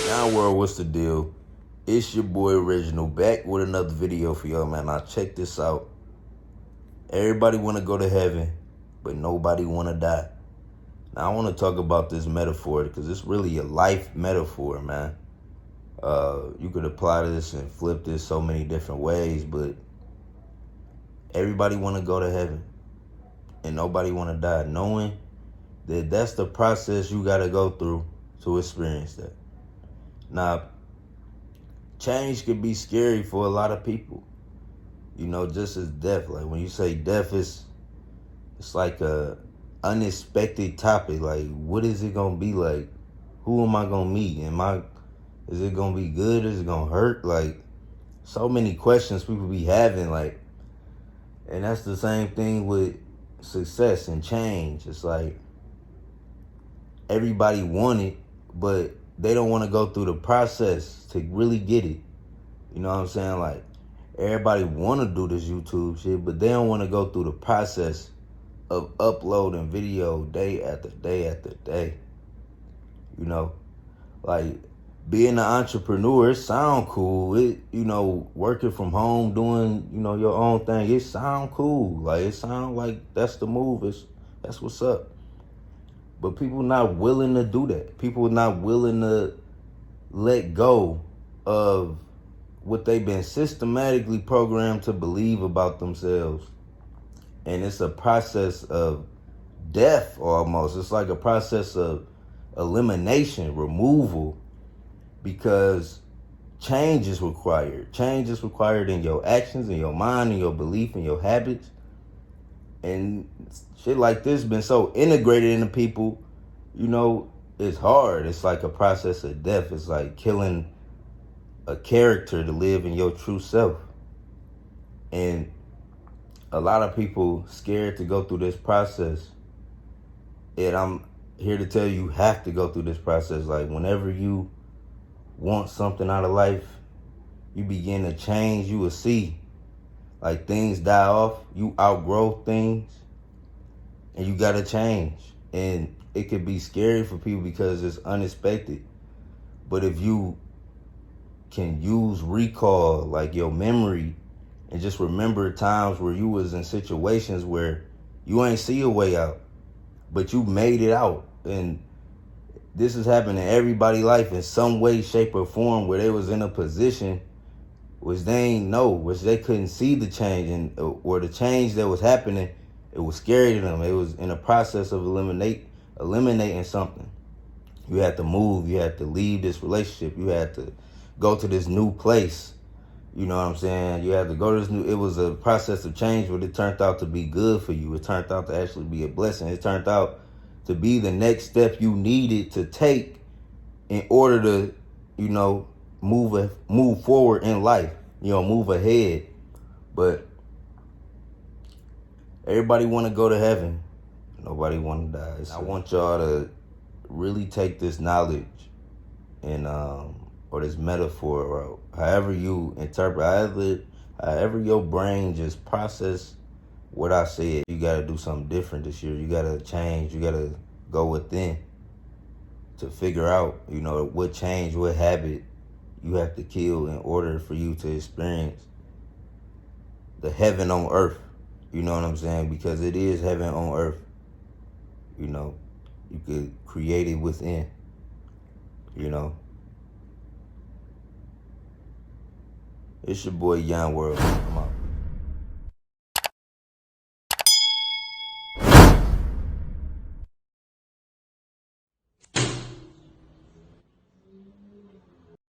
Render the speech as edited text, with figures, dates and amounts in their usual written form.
Yon World, what's the deal? It's your boy Original back with another video for y'all, man. Now check this out. Everybody want to go to heaven, but nobody want to die. Now I want to talk about this metaphor because it's really a life metaphor, man. You could apply this and flip this so many different ways, but everybody want to go to heaven and nobody want to die, knowing that that's the process you got to go through to experience that. Now, change could be scary for a lot of people, just as death. Like when you say death, it's like a unexpected topic. Like, what is it gonna be like? Who am I gonna meet? Is it gonna be good? Is it gonna hurt? Like, so many questions people be having. Like, and that's the same thing with success and change. It's like everybody want it, but they don't want to go through the process to really get it. You know what I'm saying? Like, everybody want to do this YouTube shit, but they don't want to go through the process of uploading video day after day after day. Like, being an entrepreneur, it sound cool. Working from home, doing, your own thing, it sound cool. Like, it sound like that's the move. That's what's up. But people not willing to do that. People not willing to let go of what they've been systematically programmed to believe about themselves. And it's a process of death almost. It's like a process of elimination, removal, because change is required. Change is required in your actions, in your mind, in your belief, in your habits. And shit like this been so integrated into people, it's hard. It's like a process of death. It's like killing a character to live in your true self. And a lot of people scared to go through this process. And I'm here to tell you have to go through this process. Like, whenever you want something out of life, you begin to change, you will see. Like, things die off, you outgrow things, and you gotta change. And it could be scary for people because it's unexpected. But if you can use recall, like your memory, and just remember times where you was in situations where you ain't see a way out, but you made it out. And this has happened in everybody's life in some way, shape, or form, where they was in a position which they ain't know, which they couldn't see the change, or the change that was happening, it was scary to them. It was in a process of eliminating something. You had to move, you had to leave this relationship, you had to go to this new place. You know what I'm saying? You had to go to this it was a process of change, but it turned out to be good for you. It turned out to actually be a blessing. It turned out to be the next step you needed to take in order to, move forward in life, move ahead. But everybody want to go to heaven. Nobody want to die. So I want y'all to really take this knowledge and or this metaphor, or however you interpret, however your brain just process what I said. You got to do something different this year. You got to change. You got to go within to figure out, what change, what habit you have to kill in order for you to experience the heaven on earth. You know what I'm saying? Because it is heaven on earth. You could create it within, It's your boy Yon World.